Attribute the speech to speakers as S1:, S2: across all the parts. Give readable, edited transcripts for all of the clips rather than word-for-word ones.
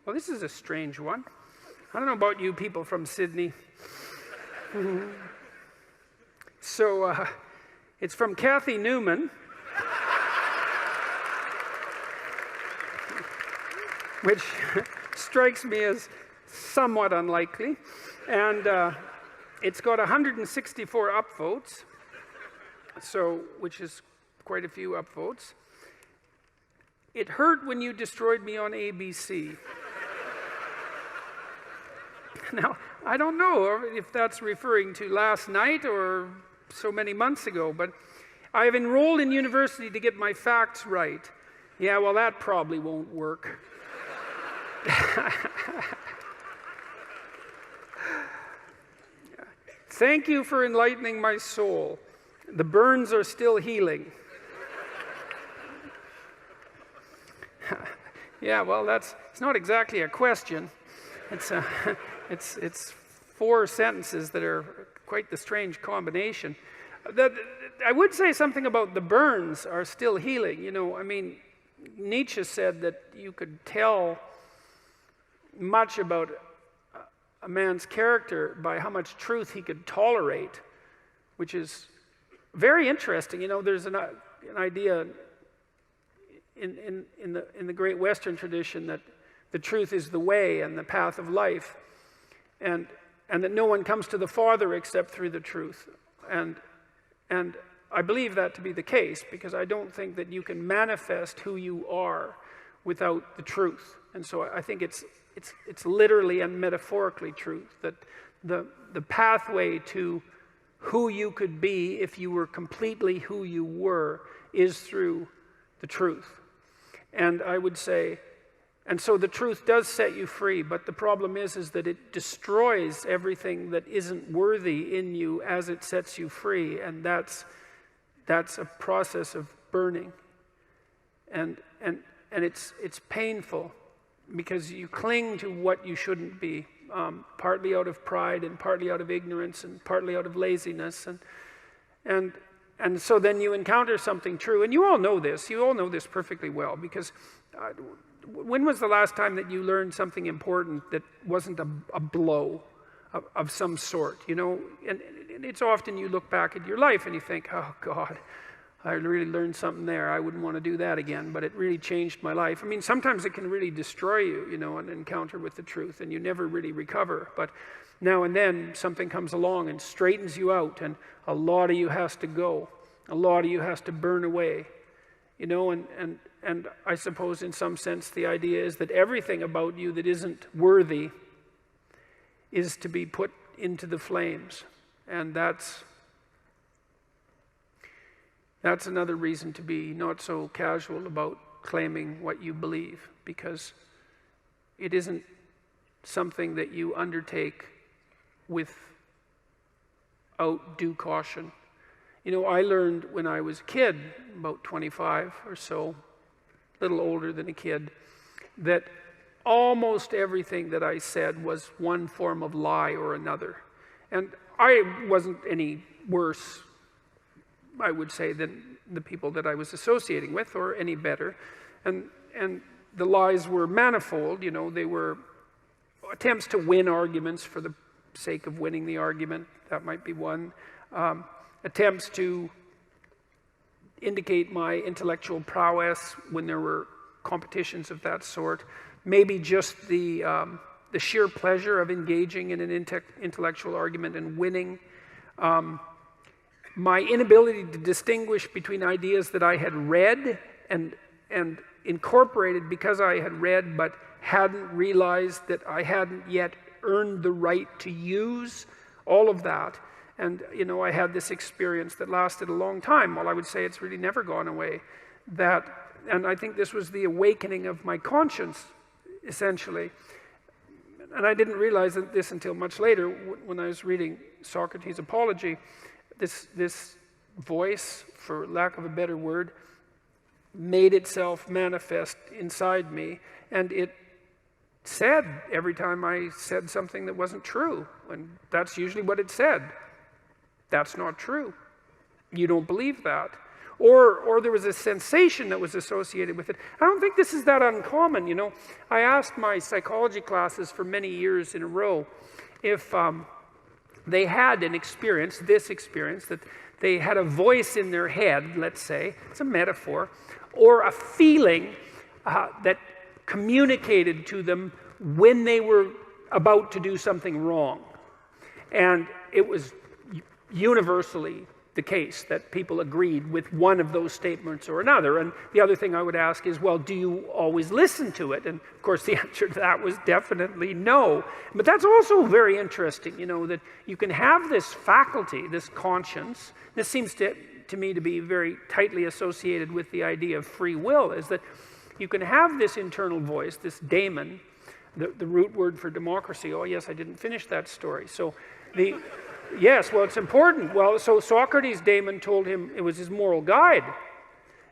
S1: Well, this is a strange one. I don't know about you people from Sydney. So, it's from Kathy Newman, which strikes me as somewhat unlikely. And it's got 164 upvotes, which is quite a few upvotes. It hurt when you destroyed me on ABC. Now, I don't know if that's referring to last night or so many months ago, but I have enrolled in university to get my facts right. Yeah, well, that probably won't work. Thank you for enlightening my soul. The burns are still healing. Yeah, well, it's not exactly a question. It's 4 sentences that are quite the strange combination. I would say something about the burns are still healing. You know, I mean, Nietzsche said that you could tell much about a man's character by how much truth he could tolerate, which is very interesting. You know, there's an idea in the great Western tradition that the truth is the way and the path of life, and that no one comes to the Father except through the truth. And I believe that to be the case, because I don't think that you can manifest who you are without the truth. And so I think it's literally and metaphorically truth, that the pathway to who you could be if you were completely who you were is through the truth. And I would say, and so the truth does set you free, but the problem is that it destroys everything that isn't worthy in you as it sets you free, and that's a process of burning. And it's painful, because you cling to what you shouldn't be, partly out of pride and partly out of ignorance and partly out of laziness, and so then you encounter something true, and you all know this perfectly well, because when was the last time that you learned something important that wasn't a blow of some sort, you know? And it's often you look back at your life and you think, oh God, I really learned something there. I wouldn't want to do that again, but it really changed my life. I mean, sometimes it can really destroy you, you know, an encounter with the truth, and you never really recover. But now and then something comes along and straightens you out, and a lot of you has to go. A lot of you has to burn away, you know, and I suppose in some sense the idea is that everything about you that isn't worthy is to be put into the flames. And that's another reason to be not so casual about claiming what you believe, because it isn't something that you undertake without due caution. You know, I learned when I was a kid, about 25 or so, a little older than a kid, that almost everything that I said was one form of lie or another. And I wasn't any worse, I would say, than the people that I was associating with, or any better. And the lies were manifold, you know. They were attempts to win arguments for the sake of winning the argument. That might be one. Attempts to indicate my intellectual prowess when there were competitions of that sort. Maybe just the sheer pleasure of engaging in an intellectual argument and winning. My inability to distinguish between ideas that I had read and incorporated because I had read, but hadn't realized that I hadn't yet earned the right to use, all of that. And, you know, I had this experience that lasted a long time. Well, I would say it's really never gone away. And I think this was the awakening of my conscience, essentially. And I didn't realize this until much later, when I was reading Socrates' Apology. This voice, for lack of a better word, made itself manifest inside me, and it said every time I said something that wasn't true, and that's usually what it said. That's not true. You don't believe that. or there was a sensation that was associated with it. I don't think this is that uncommon, you know. I asked my psychology classes for many years in a row if they had an experience, this experience, that they had a voice in their head, let's say, it's a metaphor, or a feeling that communicated to them when they were about to do something wrong. And it was universally the case that people agreed with one of those statements or another. And the other thing I would ask is, well, do you always listen to it? And of course the answer to that was definitely no. But that's also very interesting, you know, that you can have this faculty, this conscience. This seems to me to be very tightly associated with the idea of free will, is that you can have this internal voice, this daemon, the root word for democracy. Oh yes, I didn't finish that story. So yes, well, it's important. Well, so Socrates' daemon told him it was his moral guide.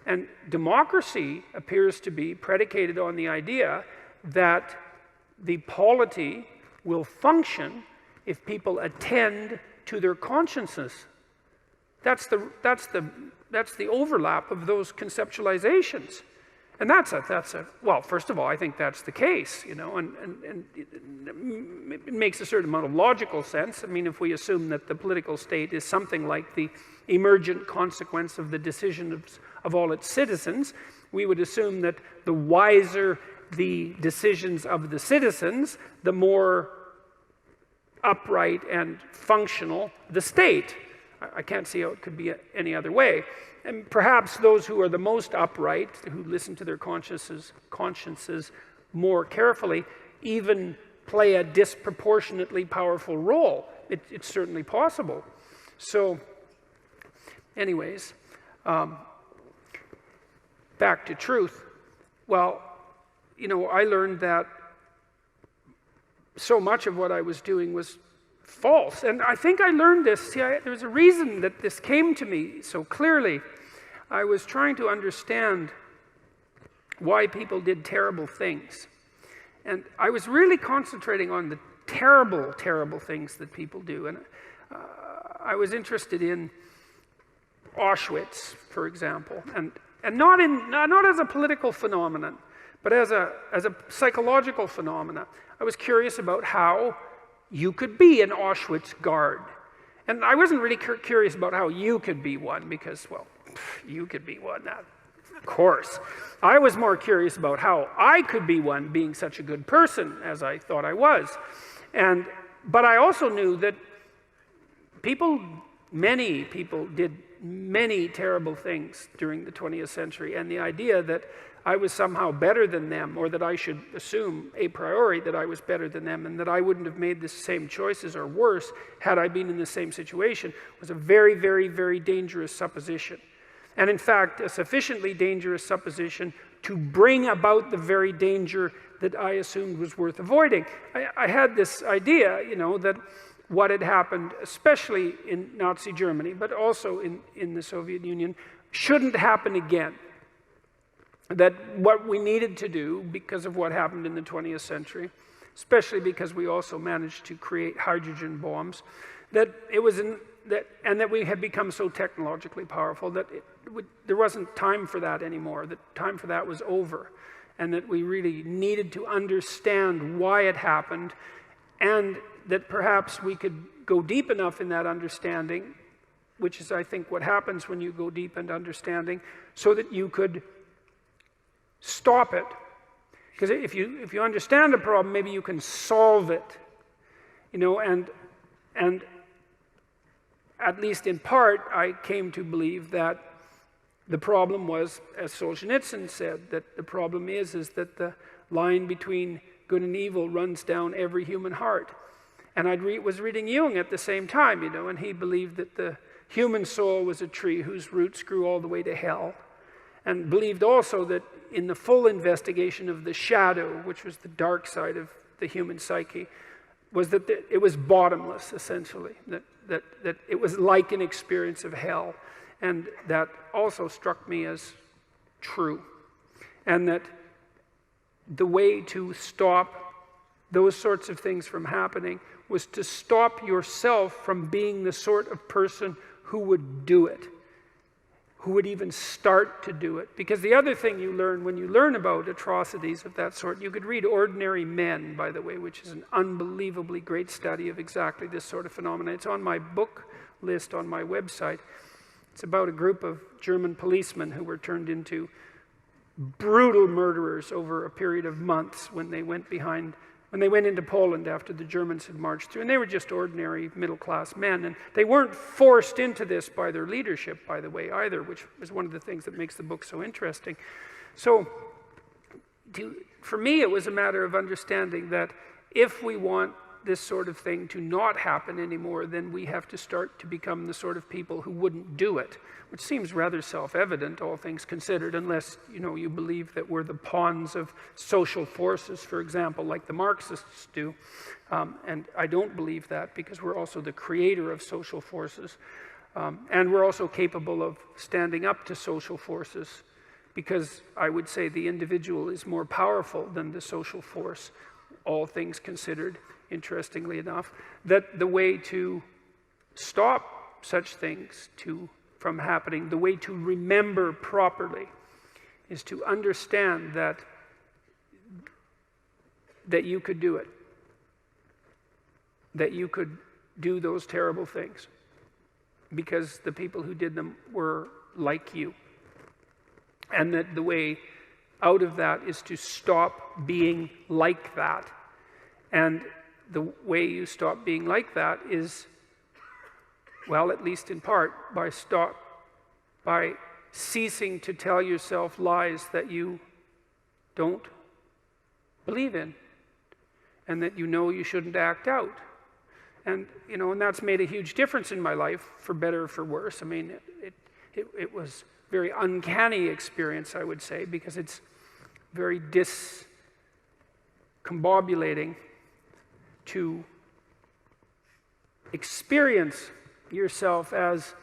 S1: And democracy appears to be predicated on the idea that the polity will function if people attend to their consciences. That's the overlap of those conceptualizations. And well, first of all, I think that's the case, you know, and it makes a certain amount of logical sense. I mean, if we assume that the political state is something like the emergent consequence of the decisions of all its citizens, we would assume that the wiser the decisions of the citizens, the more upright and functional the state. I can't see how it could be any other way. And perhaps those who are the most upright, who listen to their consciences more carefully, even play a disproportionately powerful role. It's certainly possible. So, anyways, back to truth. Well, you know, I learned that so much of what I was doing was false. And I think I learned this. See, there was a reason that this came to me so clearly. I was trying to understand why people did terrible things. And I was really concentrating on the terrible, terrible things that people do. And I was interested in Auschwitz, for example, and not as a political phenomenon, but as a psychological phenomenon. I was curious about how you could be an Auschwitz guard. And I wasn't really curious about how you could be one, because, well, you could be one, of course. I was more curious about how I could be one, being such a good person as I thought I was. But I also knew that many people did many terrible things during the 20th century, and the idea that I was somehow better than them, or that I should assume a priori that I was better than them, and that I wouldn't have made the same choices or worse had I been in the same situation, was a very, very, very dangerous supposition. And in fact, a sufficiently dangerous supposition to bring about the very danger that I assumed was worth avoiding. I had this idea, you know, that what had happened, especially in Nazi Germany, but also in the Soviet Union, shouldn't happen again. That what we needed to do, because of what happened in the 20th century, especially because we also managed to create hydrogen bombs, that we had become so technologically powerful that there wasn't time for that anymore, that time for that was over, and that we really needed to understand why it happened, and that perhaps we could go deep enough in that understanding, which is, I think, what happens when you go deep into understanding, so that you could stop it. Because if you understand a problem, maybe you can solve it, you know, and at least in part, I came to believe that the problem was, as Solzhenitsyn said, that the problem is that the line between good and evil runs down every human heart. And I was reading Jung at the same time, you know, and he believed that the human soul was a tree whose roots grew all the way to hell, and believed also that in the full investigation of the shadow, which was the dark side of the human psyche, was that it was bottomless, essentially, that it was like an experience of hell. And that also struck me as true. And that the way to stop those sorts of things from happening was to stop yourself from being the sort of person who would do it, who would even start to do it. Because the other thing you learn when you learn about atrocities of that sort, you could read Ordinary Men, by the way, which is an unbelievably great study of exactly this sort of phenomenon. It's on my book list on my website. It's about a group of German policemen who were turned into brutal murderers over a period of months when they went into Poland after the Germans had marched through. And they were just ordinary middle-class men. And they weren't forced into this by their leadership, by the way, either, which is one of the things that makes the book so interesting. So for me, it was a matter of understanding that if we want this sort of thing to not happen anymore, then we have to start to become the sort of people who wouldn't do it, which seems rather self-evident, all things considered, unless, you believe that we're the pawns of social forces, for example, like the Marxists do. And I don't believe that, because we're also the creator of social forces. And we're also capable of standing up to social forces, because I would say the individual is more powerful than the social force, all things considered. Interestingly enough, that the way to stop such things from happening, the way to remember properly, is to understand that you could do it, that you could do those terrible things, because the people who did them were like you, and that the way out of that is to stop being like that. And the way you stop being like that is, well, at least in part, by ceasing to tell yourself lies that you don't believe in, and that you shouldn't act out. And, and that's made a huge difference in my life, for better or for worse. I mean, it was a very uncanny experience, I would say, because it's very discombobulating to experience yourself as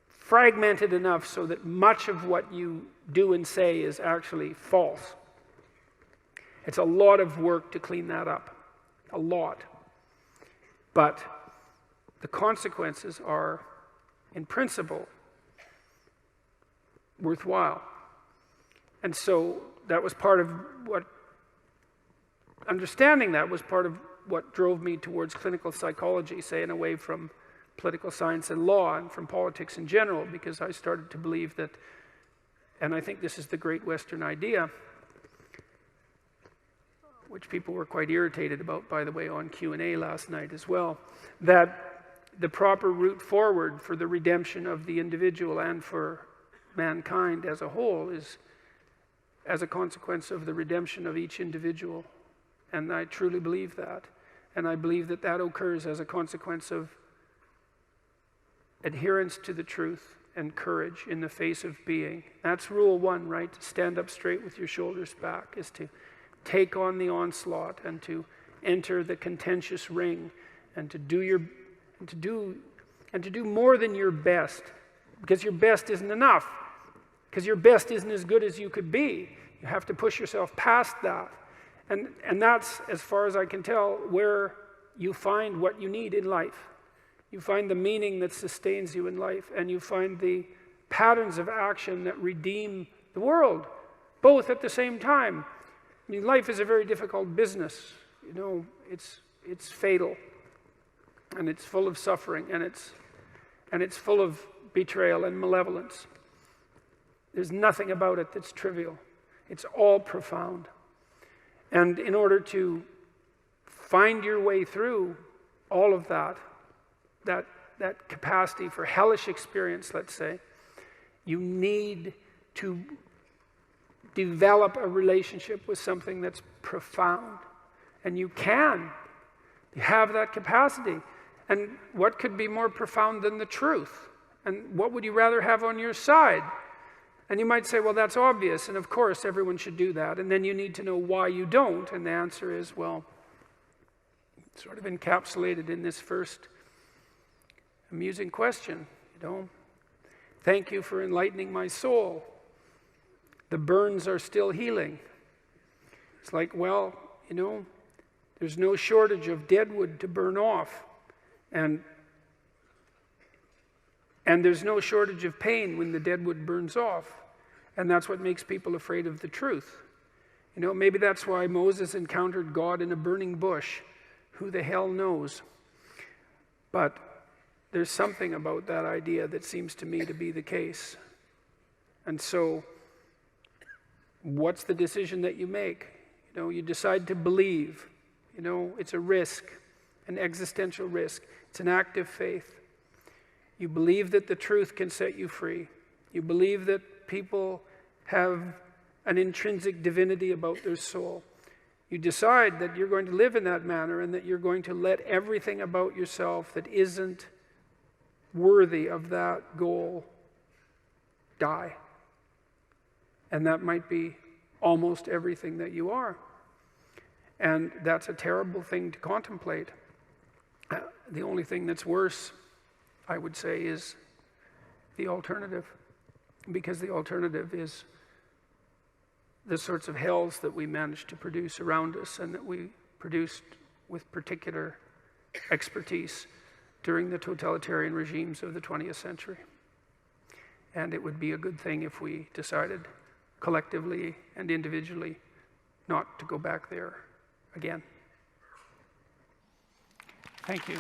S1: fragmented enough so that much of what you do and say is actually false. It's a lot of work to clean that up, a lot. But the consequences are, in principle, worthwhile. And so that was part of what understanding that was part of what drove me towards clinical psychology, say, and away from political science and law and from politics in general, because I started to believe that, and I think this is the great Western idea, which people were quite irritated about, by the way, on Q&A last night as well, that the proper route forward for the redemption of the individual and for mankind as a whole is as a consequence of the redemption of each individual. And I truly believe that. And I believe that that occurs as a consequence of adherence to the truth and courage in the face of being. That's rule one, right? To stand up straight with your shoulders back, is to take on the onslaught and to enter the contentious ring and to do more than your best, because your best isn't enough, because your best isn't as good as you could be. You have to push yourself past that. And that's, as far as I can tell, where you find what you need in life. You find the meaning that sustains you in life, and you find the patterns of action that redeem the world, both at the same time. I mean, life is a very difficult business. It's fatal, and it's full of suffering, and it's full of betrayal and malevolence. There's nothing about it that's trivial. It's all profound. And in order to find your way through all of that capacity for hellish experience, let's say, you need to develop a relationship with something that's profound. And you have that capacity. And what could be more profound than the truth? And what would you rather have on your side? And you might say, well, that's obvious, and of course everyone should do that. And then you need to know why you don't. And the answer is, well, sort of encapsulated in this first amusing question, Thank you for enlightening my soul. The burns are still healing. It's like, well, there's no shortage of dead wood to burn off. And And there's no shortage of pain when the dead wood burns off. And that's what makes people afraid of the truth. You know, maybe that's why Moses encountered God in a burning bush. Who the hell knows? But there's something about that idea that seems to me to be the case. And so, what's the decision that you make? You know, you decide to believe. You know, it's a risk, an existential risk. It's an act of faith. You believe that the truth can set you free. You believe that people have an intrinsic divinity about their soul. You decide that you're going to live in that manner and that you're going to let everything about yourself that isn't worthy of that goal die. And that might be almost everything that you are. And that's a terrible thing to contemplate. The only thing that's worse, I would say, is the alternative. Because the alternative is the sorts of hells that we managed to produce around us and that we produced with particular expertise during the totalitarian regimes of the 20th century. And it would be a good thing if we decided collectively and individually not to go back there again. Thank you.